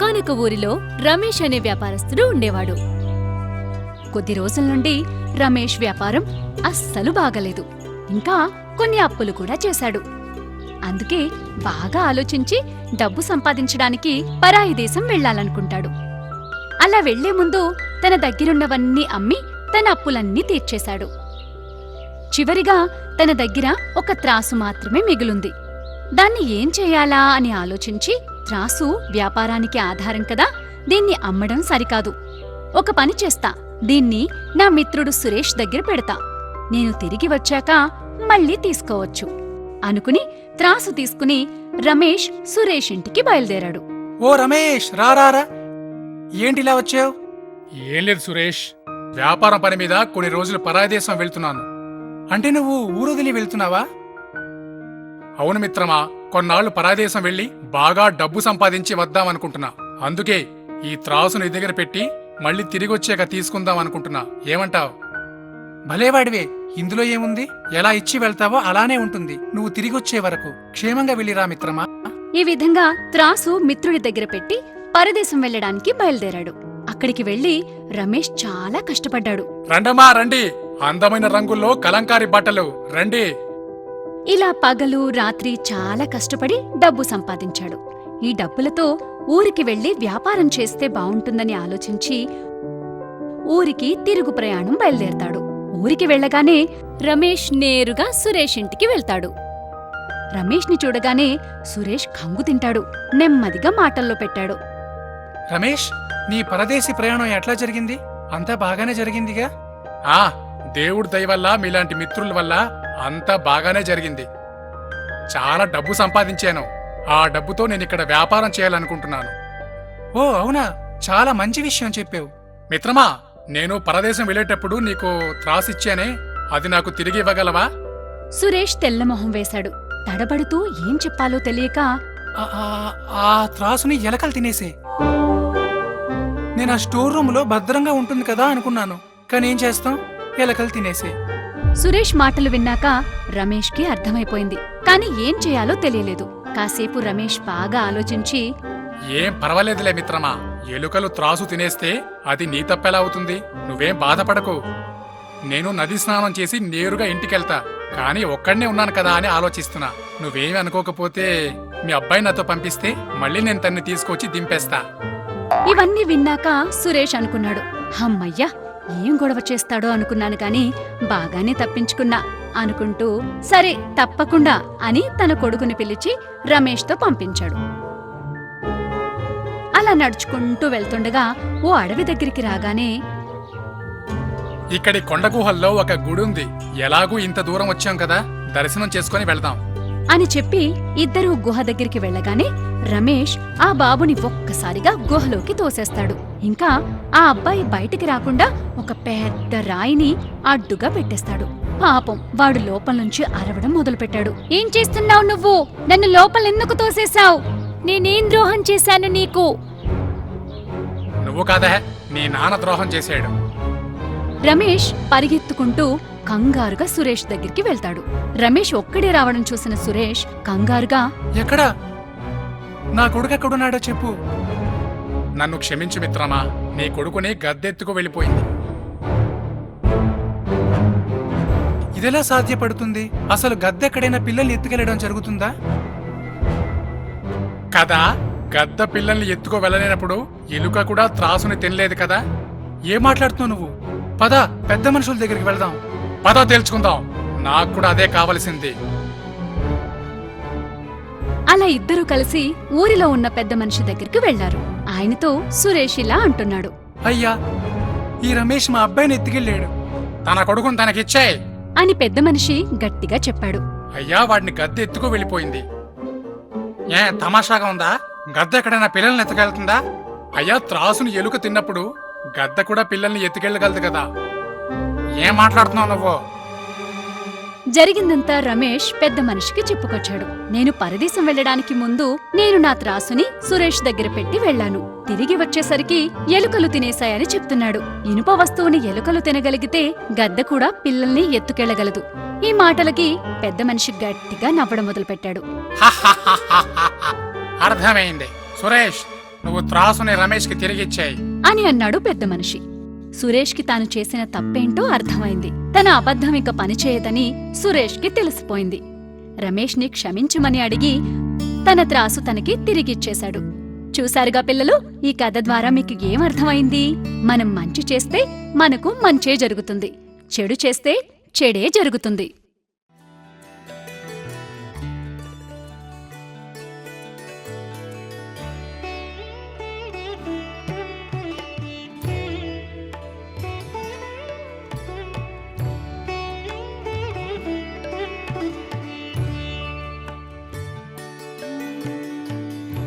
ఒకానొక ఊరిలో రమేష్ అనే వ్యాపారస్తుడు ఉండేవాడు. కొద్ది రోజుల నుండి రమేష్ వ్యాపారం అస్సలు బాగలేదు. ఇంకా కొన్ని అప్పులు కూడా చేశాడు. అందుకే బాగా ఆలోచించి డబ్బు సంపాదించడానికి పరాయి దేశం వెళ్లాలనుకుంటాడు. అలా వెళ్లే ముందు తన దగ్గరున్నవన్నీ అమ్మి తన అప్పులన్నీ తీర్చేశాడు. చివరిగా తన దగ్గర ఒక త్రాసు మాత్రమే మిగులుంది. దాన్ని ఏం చేయాలా అని ఆలోచించి, త్రాసు వ్యాపారానికి ఆధారం కదా, దీన్ని అమ్మడం సరికాదు. ఒక పని చేస్తా, దీన్ని నా మిత్రుడు సురేష్ దగ్గర పెడతా. నేను తిరిగి వచ్చాక మళ్ళీ తీసుకోవచ్చు అనుకుని త్రాసు తీసుకుని రమేష్ సురేష్ ఇంటికి బయలుదేరాడు. ఓ రమేష్, రారా. ఏంటిలా వచ్చావు? ఏం లేదు సురేష్, వ్యాపారం పని మీద కొన్ని రోజులు పరాయి దేశం వెళ్తున్నాను. అంటే నువ్వు ఊరొదిలి వెళ్తున్నావా? అవును మిత్రమా, కొన్నాళ్లు పరాదేశం వెళ్లి బాగా డబ్బు సంపాదించి వద్దామనుకుంటున్నా. అందుకే ఈ త్రాసు నీ దగ్గర పెట్టి మళ్ళీ తిరిగొచ్చాక తీసుకుందాం అనుకుంటున్నా. ఏమంటావ్? భలేవాడివే, ఇందులో ఏముంది? ఎలా ఇచ్చి వెళ్తావో అలానే ఉంటుంది. నువ్వు తిరిగొచ్చే వరకు క్షేమంగా వెళ్ళిరా మిత్రమా. ఈ విధంగా త్రాసు మిత్రుడి దగ్గర పెట్టి పరదేశం వెళ్లడానికి బయలుదేరాడు. అక్కడికి వెళ్లి రమేష్ చాలా కష్టపడ్డాడు. రండమ్మా రండి, అందమైన రంగుల్లో కలంకారీ బట్టలు రండి. ఇలా పగలు రాత్రి చాలా కష్టపడి డబ్బు సంపాదించాడు. ఈ డబ్బులతో ఊరికి వెళ్లి వ్యాపారం చేస్తే బావుంటుందని ఆలోచించి ఊరికి తిరుగు ప్రయాణం బయలుదేరతాడు. ఊరికి వెళ్లగానే రమేష్ నేరుగా సురేష్ ఇంటికి వెళ్తాడు. రమేష్ని చూడగానే సురేష్ కంగు తింటాడు. నెమ్మదిగా మాటల్లో పెట్టాడు. రమేష్, నీ పరదేశీ ప్రయాణం ఎట్లా జరిగింది? అంతా బాగానే జరిగిందిగా? ఆ దేవుడి దయ వల్ల, మీలాంటి మిత్రుల వల్ల అంతా బాగానే జరిగింది. చాలా డబ్బు సంపాదించాను. ఆ డబ్బుతో నేనిక్కడ వ్యాపారం చేయాలనుకుంటున్నాను. ఓ అవునా, చాలా మంచి విషయం చెప్పావు. మిత్రమా, నేను పరదేశం వెళ్ళేటప్పుడు నీకు త్రాసిచ్చానే, అది నాకు తిరిగి ఇవ్వగలవా? సురేష్ తెల్లమొహం వేశాడు. తడబడుతూ ఏం చెప్పాలో తెలియక, ఆ త్రాసుని ఎలకలు తినేసే. నేను ఆ స్టోర్ రూమ్ లో భద్రంగా ఉంటుంది కదా అనుకున్నాను, కానీ ఏం చేస్తాం, ఎలకలు తినేసే. సురేష్ మాటలు విన్నాక రమేష్కి అర్థమైపోయింది. కాని ఏం చేయాలో తెలియలేదు. కాసేపు రమేష్ బాగా ఆలోచించి, ఏం పర్వాలేదులే మిత్రమా, ఎలుకలు త్రాసు తినేస్తే అది నీ తప్పెలా అవుతుంది? నువ్వేం బాధపడకు. నేను నది స్నానం చేసి నేరుగా ఇంటికెళ్తా. కానీ ఒక్కడనే ఉన్నాను కదా అని ఆలోచిస్తున్నా. నువ్వేమి అనుకోకపోతే మీ అబ్బాయి నాతో పంపిస్తే మళ్ళీ నేను తన్ని తీసుకొచ్చి దింపేస్తా. ఇవన్నీ విన్నాక సురేష్ అనుకున్నాడు, హమ్మయ్యా, ఏం గొడవ చేస్తాడో అనుకున్నాను కాని బాగానే తప్పించుకున్నా అనుకుంటూ, సరే తప్పకుండా అని తన కొడుకుని పిలిచి రమేష్తో పంపించాడు. అలా నడుచుకుంటూ వెళ్తుండగా ఓ అడవి దగ్గరికి రాగానే, ఇక్కడి కొండగుహల్లో ఒక గుడి ఉంది. ఎలాగూ ఇంత దూరం వచ్చాం కదా, దర్శనం చేసుకుని వెళ్దాం అని చెప్పి ఇద్దరూ గుహ దగ్గరికి వెళ్లగానే రమేష్ ఆ బాబుని ఒక్కసారిగా గుహలోకి తోసేస్తాడు. ఇంకా ఆ అబ్బాయి బయటికి రాకుండా ఒక పెద్ద రాయిని అడ్డుగా పెట్టేస్తాడు. పాపం వాడు లోపల నుంచి అరవడం మొదలుపెట్టాడు. ఏం చేస్తున్నావు నువ్వు? నన్ను లోపలెందుకు తోసేశావు? నేనేం ద్రోహం చేశాను నీకు? నువ్వు కాదా, నీ నాన్న ద్రోహం చేశాడు. రమేష్ పరిగెత్తుకుంటూ కంగారుగా సురేష్ దగ్గరికి వెళ్తాడు. రమేష్ ఒక్కడే రావడం చూసిన సురేష్ కంగారుగా, ఎక్కడా? నా కొడుకు ఎక్కడున్నాడో చెప్పు. నన్ను క్షమించు మిత్రమా, నీ కొడుకుని గద్దెత్తుకు వెళ్ళిపోయింది. ఇదెలా సాధ్యపడుతుంది? అసలు గద్దెక్కడైనా పిల్లల్ని ఎత్తుకెళ్లడం జరుగుతుందా? కదా, గద్ద పిల్లల్ని ఎత్తుకు వెళ్ళలేనప్పుడు ఎలుక కూడా త్రాసుని తినలేదు కదా. ఏం మాట్లాడుతున్నావు నువ్వు? పద, పెద్ద మనుషుల దగ్గరికి వెళ్దాం. పద తేల్చుకుందాం, నాకు కూడా అదే కావలసింది. అలా ఇద్దరూ కలిసి ఊరిలో ఉన్న పెద్ద మనిషి దగ్గరికి వెళ్లారు. ఆయనతో సురేష్ ఇలా అంటున్నాడు, అయ్యా, ఈ రమేష్ మా అబ్బాయిని ఎత్తుకెళ్ళాడు. తన కొడుకుని తనకిచ్చాయి అని పెద్ద మనిషి గట్టిగా చెప్పాడు. అయ్యా, వాడిని గద్దె ఎత్తుకు వెళ్ళిపోయింది. ఏ తమాషాగా ఉందా? గద్ద ఎక్కడైనా పిల్లల్ని ఎత్తుకెళ్తుందా? అయ్యా, త్రాసుని ఎలుక తిన్నప్పుడు గద్ద కూడా పిల్లల్ని ఎత్తుకెళ్ళగలదు కదా. ఏం మాట్లాడుతున్నావు నువ్వు? జరిగిందంతా రమేష్ పెద్ద మనిషికి చెప్పుకొచ్చాడు. నేను పరదేశం వెళ్లడానికి ముందు నేను నా త్రాసుని సురేష్ దగ్గర పెట్టి వెళ్లాను. తిరిగి వచ్చేసరికి ఎలుకలు తినేశాయని చెప్తున్నాడు. ఇనుప వస్తువుని ఎలుకలు తినగలిగితే గద్ద కూడా పిల్లల్ని ఎత్తుకెళ్లగలదు. ఈ మాటలకి పెద్ద మనిషి గట్టిగా నవ్వడం మొదలుపెట్టాడు. అర్థమైంది. సురేష్, నువ్వు త్రాసుని రమేష్కి తిరిగిచ్చాయి. అని అన్నాడు పెద్ద మనిషి. సురేష్కి తాను చేసిన తప్పేంటో అర్థమైంది. తన అబద్ధం ఇక పనిచేయదని సురేష్కి తెలిసిపోయింది. రమేష్ని క్షమించమని అడిగి తన త్రాసు తనకి తిరిగిచ్చేశాడు. చూశారుగా పిల్లలు, ఈ కథ ద్వారా మీకు ఏమర్థమైంది? మనం మంచి చేస్తే మనకు మంచే జరుగుతుంది, చెడు చేస్తే చెడే జరుగుతుంది.